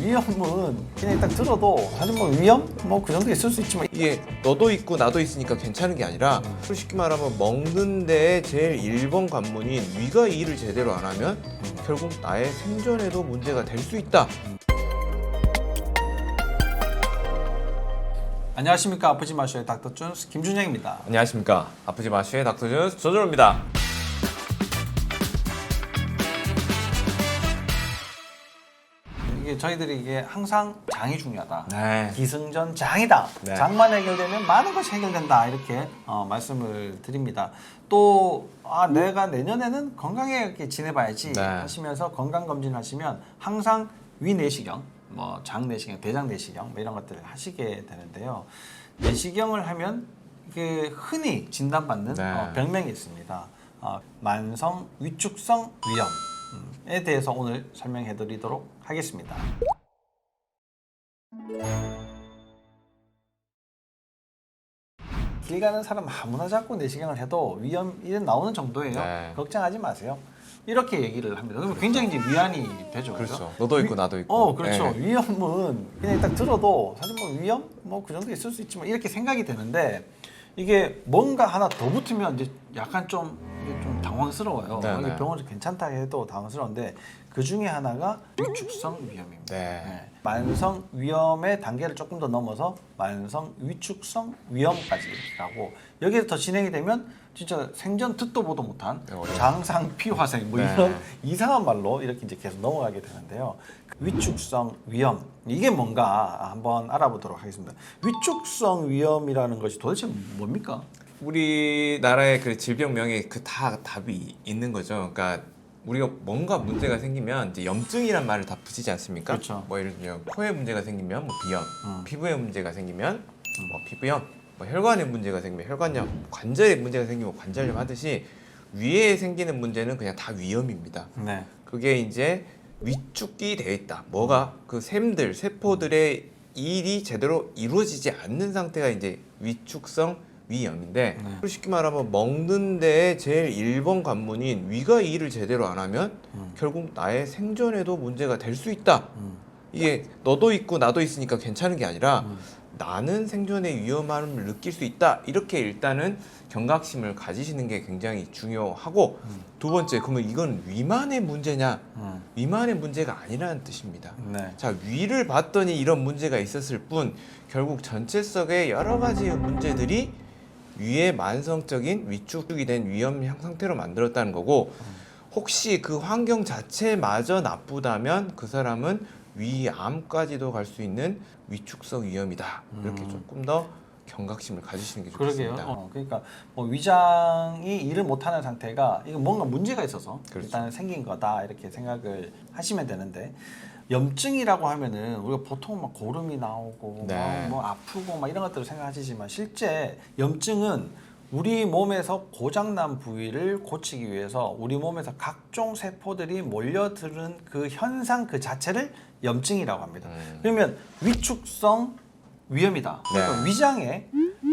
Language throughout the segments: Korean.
위험은 그냥 딱 들어도 사실 뭐 위험 뭐 그 정도 있을 수 있지만 이게 너도 있고 나도 있으니까 괜찮은 게 아니라 쉽게 말하면 먹는 데에 제일 1번 관문인 위가 이 일을 제대로 안 하면 결국 나의 생존에도 문제가 될 수 있다. 안녕하십니까. 아프지 마쇼의 닥터 준스 김준영입니다. 안녕하십니까. 아프지 마쇼의 닥터 준스 조준호입니다. 이게 저희들이 이게 항상 장이 중요하다. 네. 기승전 장이다. 네. 장만 해결되면 많은 것이 해결된다. 이렇게 말씀을 드립니다. 또 내가 내년에는 건강하게 지내봐야지 네. 하시면서 건강검진 하시면 항상 위내시경, 뭐 장내시경, 대장내시경 뭐 이런 것들을 하시게 되는데요. 내시경을 하면 이게 흔히 진단받는 네. 병명이 있습니다. 만성 위축성 위염에 대해서 오늘 설명해 드리도록 하겠습니다. 길 가는 사람 아무나 잡고 내시경을 해도 위험이 나오는 정도예요. 네. 걱정하지 마세요. 이렇게 얘기를 합니다. 그러면 굉장히 이제 위안이 되죠. 그렇죠. 너도 있고 나도 있고. 그렇죠. 네. 위험은 그냥 딱 들어도 사실 뭐 위험 뭐 그 정도 있을 수 있지만 이렇게 생각이 되는데 이게 뭔가 하나 더 붙으면 이제 약간 좀 이게 좀 당황스러워요. 네, 네. 병원에서 괜찮다 해도 당황스러운데 그 중에 하나가 위축성 위염입니다. 네. 네. 만성 위염의 단계를 조금 더 넘어서 만성 위축성 위염까지 가고 여기에서 더 진행이 되면 진짜 생전 듣도 보도 못한 장상피화생 뭐 네. 이런 이상한 말로 이렇게 이제 계속 넘어가게 되는데요. 위축성 위염 이게 뭔가 한번 알아보도록 하겠습니다. 위축성 위염이라는 것이 도대체 뭡니까? 우리나라의 그 질병명에 그 다 답이 있는 거죠. 그러니까 우리가 뭔가 문제가 생기면 이제 염증이란 말을 다 붙이지 않습니까? 그렇죠. 뭐 예를 들면 코에 문제가 생기면 뭐 비염, 피부에 문제가 생기면 뭐 피부염, 뭐 혈관에 문제가 생기면 혈관염, 관절에 문제가 생기면 관절염 하듯이 위에 생기는 문제는 그냥 다 위염입니다. 네. 그게 이제 위축이 되어 있다. 뭐가 그 샘들, 세포들의 일이 제대로 이루어지지 않는 상태가 이제 위축성 위염인데 쉽게 말하면 먹는 데에 제일 1번 관문인 위가 이 일을 제대로 안 하면 결국 나의 생존에도 문제가 될 수 있다. 이게 너도 있고 나도 있으니까 괜찮은 게 아니라 나는 생존의 위험함을 느낄 수 있다. 이렇게 일단은 경각심을 가지시는 게 굉장히 중요하고 두 번째, 그러면 이건 위만의 문제냐? 위만의 문제가 아니라는 뜻입니다. 네. 자, 위를 봤더니 이런 문제가 있었을 뿐 결국 전체성의 여러 가지 문제들이 위의 만성적인 위축이 된 위험 상태로 만들었다는 거고 혹시 그 환경 자체마저 나쁘다면 그 사람은 위암까지도 갈 수 있는 위축성 위염이다. 이렇게 조금 더 경각심을 가지시는 게 좋겠습니다. 그러게요. 그러니까 뭐 위장이 일을 못하는 상태가 이거 뭔가 문제가 있어서 그렇죠. 일단 생긴 거다 이렇게 생각을 하시면 되는데 염증이라고 하면은 우리가 보통 막 고름이 나오고 네. 뭐 아프고 막 이런 것들을 생각하시지만 실제 염증은 우리 몸에서 고장난 부위를 고치기 위해서 우리 몸에서 각종 세포들이 몰려드는 그 현상 그 자체를 염증이라고 합니다. 그러면 위축성 위염이다. 그러니까 네. 위장에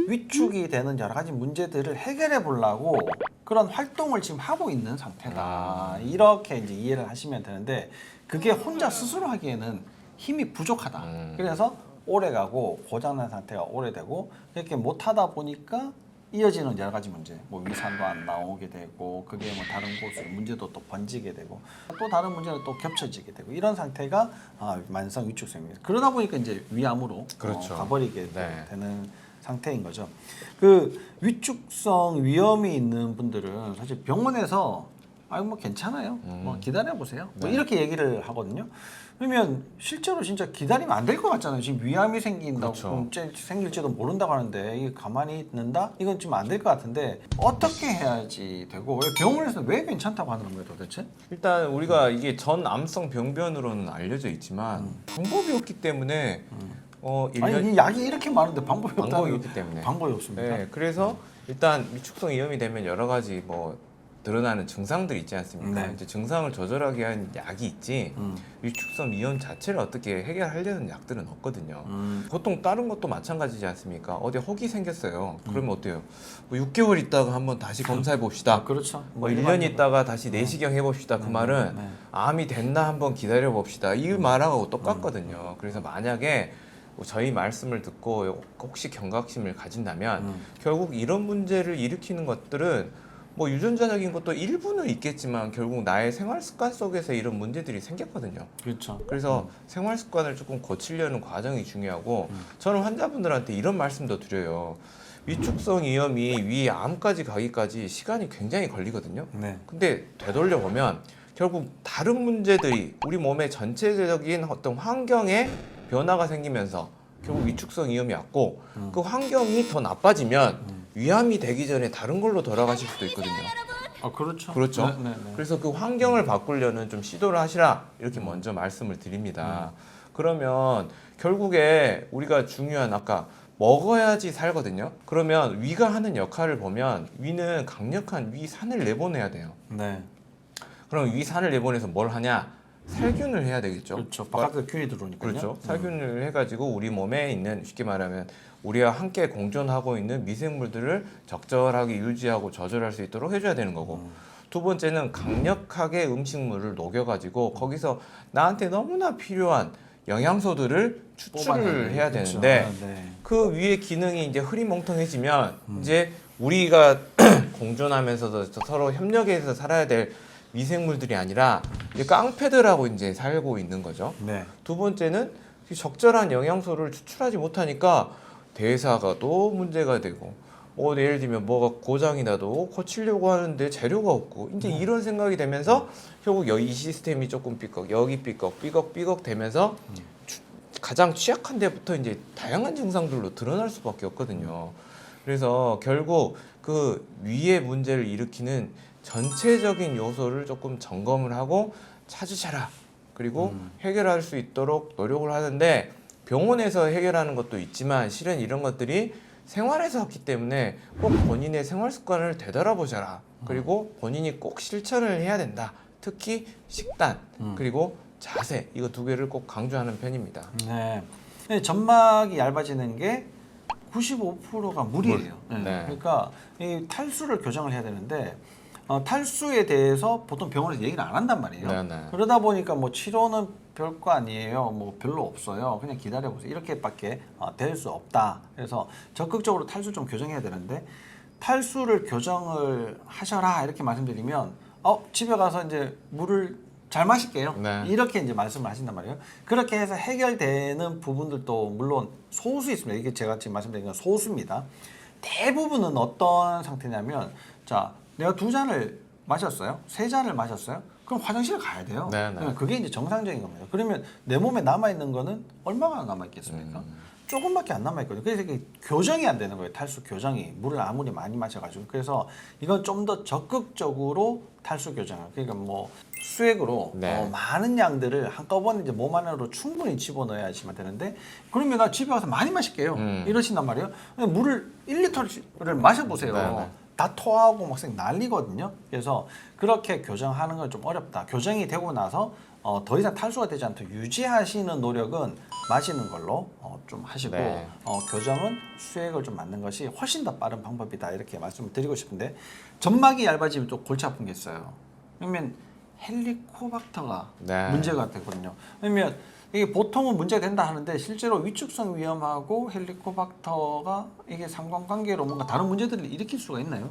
위축이 되는 여러 가지 문제들을 해결해 보려고 그런 활동을 지금 하고 있는 상태다. 이렇게 이제 이해를 하시면 되는데 그게 혼자 스스로 하기에는 힘이 부족하다. 그래서 오래가고 고장난 상태가 오래되고 이렇게 못하다 보니까 이어지는 여러 가지 문제, 뭐 위산도 안 나오게 되고 그게 뭐 다른 곳으로 문제도 또 번지게 되고 또 다른 문제는 또 겹쳐지게 되고 이런 상태가 만성 위축성입니다. 그러다 보니까 이제 위암으로 그렇죠. 가버리게 네. 되는 상태인 거죠. 그 위축성 위염이 있는 분들은 사실 병원에서 뭐 괜찮아요. 뭐 기다려 보세요. 뭐 네. 이렇게 얘기를 하거든요. 그러면 실제로 진짜 기다리면 안 될 것 같잖아요. 지금 위암이 생긴다고 그렇죠. 생길지도 모른다고 하는데 이게 가만히 있는다? 이건 지금 안 될 것 같은데 어떻게 해야지 되고 왜 병원에서 왜 괜찮다고 하는 거예요 도대체? 일단 우리가 이게 전암성 병변으로는 알려져 있지만 방법이 없기 때문에 아니 이 약이 이렇게 많은데 방법이 방법이 없다는 없기 때문에 방법이 없습니다. 네, 그래서 일단 위축성 위염이 되면 여러 가지 뭐 드러나는 증상들이 있지 않습니까? 네. 이제 증상을 조절하기 위한 약이 있지 위축성 위염 자체를 어떻게 해결하려는 약들은 없거든요. 보통 다른 것도 마찬가지지 않습니까? 어디 혹이 생겼어요. 그러면 어때요? 뭐 6개월 있다가 한번 다시 검사해 봅시다. 그렇죠. 뭐 1년 있다가 다시 내시경 해봅시다. 그 말은 네. 암이 됐나 한번 기다려 봅시다. 이 말하고 똑같거든요. 그래서 만약에 저희 말씀을 듣고 혹시 경각심을 가진다면 결국 이런 문제를 일으키는 것들은 뭐 유전자적인 것도 일부는 있겠지만 결국 나의 생활 습관 속에서 이런 문제들이 생겼거든요. 그렇죠. 그래서 생활 습관을 조금 고치려는 과정이 중요하고 저는 환자분들한테 이런 말씀도 드려요. 위축성 위염이 위암까지 가기까지 시간이 굉장히 걸리거든요. 네. 근데 되돌려 보면 결국 다른 문제들이 우리 몸의 전체적인 어떤 환경에 변화가 생기면서 결국 위축성 위염이 왔고 그 환경이 더 나빠지면 위암이 되기 전에 다른 걸로 돌아가실 수도 있거든요. 그렇죠. 그렇죠. 네, 네, 네. 그래서 그 환경을 바꾸려는 좀 시도를 하시라 이렇게 먼저 말씀을 드립니다. 그러면 결국에 우리가 중요한 아까 먹어야지 살거든요. 그러면 위가 하는 역할을 보면 위는 강력한 위산을 내보내야 돼요. 네. 그럼 위산을 내보내서 뭘 하냐? 살균을 해야 되겠죠. 그렇죠. 바깥에 균이 들어오니까요. 그렇죠. 살균을 해가지고 우리 몸에 있는 쉽게 말하면 우리와 함께 공존하고 있는 미생물들을 적절하게 유지하고 조절할 수 있도록 해줘야 되는 거고 두 번째는 강력하게 음식물을 녹여가지고 거기서 나한테 너무나 필요한 영양소들을 추출을 해야 그렇죠. 되는데 네. 그 위의 기능이 이제 흐리멍텅해지면 이제 우리가 공존하면서도 서로 협력해서 살아야 될 미생물들이 아니라 이제 깡패들하고 이제 살고 있는 거죠. 네. 두 번째는 적절한 영양소를 추출하지 못하니까 대사가 또 문제가 되고 예를 들면 뭐가 고장이 나도 고치려고 하는데 재료가 없고 이제 이런 생각이 되면서 결국 이 시스템이 조금 삐걱 여기 삐걱 되면서 가장 취약한 데부터 이제 다양한 증상들로 드러날 수밖에 없거든요. 그래서 결국 그 위의 문제를 일으키는 전체적인 요소를 조금 점검을 하고 찾으셔라. 그리고 해결할 수 있도록 노력을 하는데 병원에서 해결하는 것도 있지만 실은 이런 것들이 생활에서 왔기 때문에 꼭 본인의 생활 습관을 되돌아보셔라. 그리고 본인이 꼭 실천을 해야 된다. 특히 식단 그리고 자세 이거 두 개를 꼭 강조하는 편입니다. 네. 근데 점막이 얇아지는 게 95%가 물이에요. 물. 네. 그러니까 이 탈수를 교정을 해야 되는데 탈수에 대해서 보통 병원에서 얘기를 안 한단 말이에요. 네, 네. 그러다 보니까 뭐 치료는 별거 아니에요. 뭐 별로 없어요. 그냥 기다려보세요. 이렇게밖에 될 수 없다. 그래서 적극적으로 탈수 좀 교정해야 되는데 탈수를 교정을 하셔라 이렇게 말씀드리면 집에 가서 이제 물을 잘 마실게요. 네. 이렇게 이제 말씀을 하신단 말이에요. 그렇게 해서 해결되는 부분들도 물론 소수 있습니다. 이게 제가 지금 말씀드린 건 소수입니다. 대부분은 어떤 상태냐면 자 내가 2잔을 마셨어요. 3잔을 마셨어요. 그럼 화장실 가야 돼요. 네, 네. 그게 이제 정상적인 겁니다. 그러면 내 몸에 남아있는 거는 얼마나 남아있겠습니까? 조금밖에 안 남아있거든요. 그래서 이게 교정이 안 되는 거예요. 탈수 교정이. 물을 아무리 많이 마셔가지고. 그래서 이건 좀 더 적극적으로 탈수 교정을. 그러니까 뭐 수액으로 네. 많은 양들을 한꺼번에 이제 몸 안으로 충분히 집어넣어야지만 되는데 그러면 나 집에 가서 많이 마실게요. 이러신단 말이에요. 물을 1리터를 마셔보세요. 네, 네. 다 토하고 막 난리거든요. 그래서 그렇게 교정하는 건 좀 어렵다. 교정이 되고 나서 더 이상 탈수가 되지 않도록 유지하시는 노력은 마시는 걸로 좀 하시고 네. 교정은 수액을 좀 맞는 것이 훨씬 더 빠른 방법이다. 이렇게 말씀을 드리고 싶은데 점막이 얇아지면 또 골치 아픈 게 있어요. 그러면 헬리코박터가 네. 문제가 되거든요. 그러면 이게 보통은 문제가 된다 하는데 실제로 위축성 위염하고 헬리코박터가 이게 상관관계로 뭔가 다른 문제들을 일으킬 수가 있나요?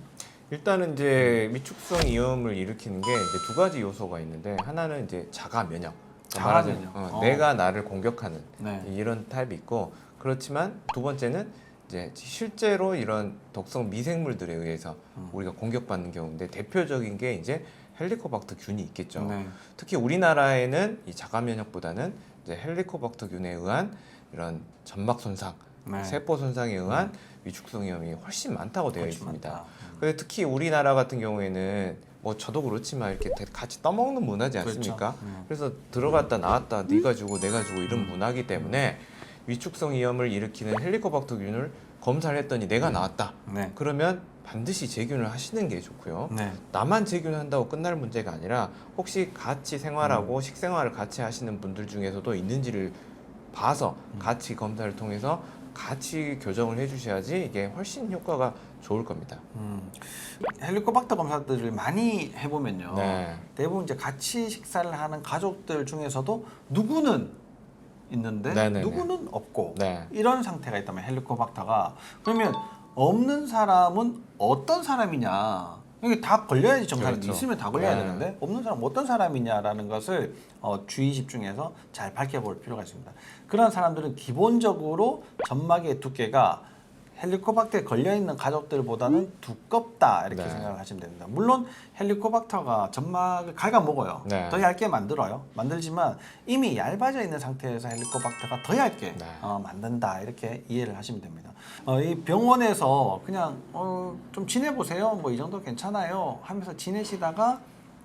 일단은 이제 위축성 위염을 일으키는 게 이제 두 가지 요소가 있는데 하나는 이제 자가 면역. 자가 면역. 내가 나를 공격하는 네. 이런 타입이 있고 그렇지만 두 번째는 이제 실제로 이런 독성 미생물들에 의해서 우리가 공격받는 경우인데 대표적인 게 이제 헬리코박터 균이 있겠죠. 네. 특히 우리나라에는 이 자가 면역보다는 이제 헬리코박터 균에 의한 이런 점막 손상, 네. 세포 손상에 의한 위축성 위염이 훨씬 많다고 되어 훨씬 있습니다. 많다. 근데 특히 우리나라 같은 경우에는 뭐 저도 그렇지만 이렇게 같이 떠먹는 문화지 않습니까? 그렇죠. 그래서 들어갔다 나왔다 네가 주고 내가 주고 이런 문화기 때문에 위축성 위염을 일으키는 헬리코박터균을 검사를 했더니 내가 나왔다. 네. 그러면 반드시 재균을 하시는 게 좋고요. 네. 나만 재균한다고 끝날 문제가 아니라 혹시 같이 생활하고 식생활을 같이 하시는 분들 중에서도 있는지를 봐서 같이 검사를 통해서 같이 교정을 해주셔야지 이게 훨씬 효과가 좋을 겁니다. 헬리코박터 검사들을 많이 해보면요. 네. 대부분 이제 같이 식사를 하는 가족들 중에서도 누구는 있는데 네네네. 누구는 없고 네. 이런 상태가 있다면 헬리코박터가 그러면 없는 사람은 어떤 사람이냐 이게 다 걸려야지 정상이 그렇죠. 있으면 다 걸려야 네. 되는데 없는 사람 어떤 사람이냐라는 것을 주의 집중해서 잘 밝혀볼 필요가 있습니다. 그런 사람들은 기본적으로 점막의 두께가 헬리코박터에 걸려있는 가족들보다는 두껍다 이렇게 네. 생각을 하시면 됩니다. 물론 헬리코박터가 점막을 갉아먹어요. 네. 더 얇게 만들어요. 만들지만 이미 얇아져 있는 상태에서 헬리코박터가 더 얇게 네. 만든다 이렇게 이해를 하시면 됩니다. 이 병원에서 그냥 좀 지내보세요. 뭐 이 정도 괜찮아요 하면서 지내시다가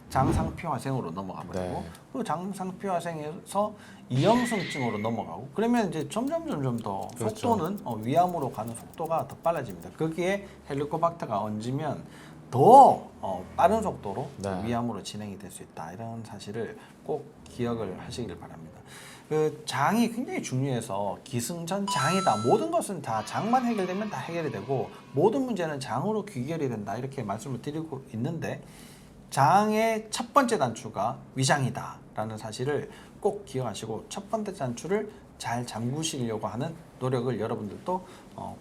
장상피화생으로 넘어가 버리고 네. 그 장상피화생에서 이형성증으로 넘어가고 그러면 이제 점점 더 그렇죠. 속도는 위암으로 가는 속도가 더 빨라집니다. 거기에 헬리코박터가 얹으면 더 빠른 속도로 네. 위암으로 진행이 될 수 있다. 이런 사실을 꼭 기억을 하시길 바랍니다. 그 장이 굉장히 중요해서 기승전장이다. 모든 것은 다 장만 해결되면 다 해결이 되고 모든 문제는 장으로 귀결이 된다. 이렇게 말씀을 드리고 있는데 장의 첫 번째 단추가 위장이다라는 사실을 꼭 기억하시고 첫 번째 단추를 잘 잠그시려고 하는 노력을 여러분들도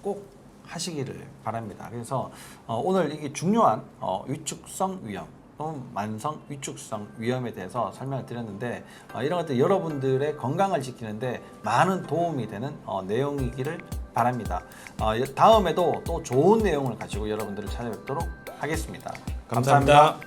꼭 하시기를 바랍니다. 그래서 오늘 이게 중요한 위축성 위염 또는 만성 위축성 위염에 대해서 설명을 드렸는데 이런 것들 여러분들의 건강을 지키는데 많은 도움이 되는 내용이기를 바랍니다. 다음에도 또 좋은 내용을 가지고 여러분들을 찾아뵙도록 하겠습니다. 감사합니다.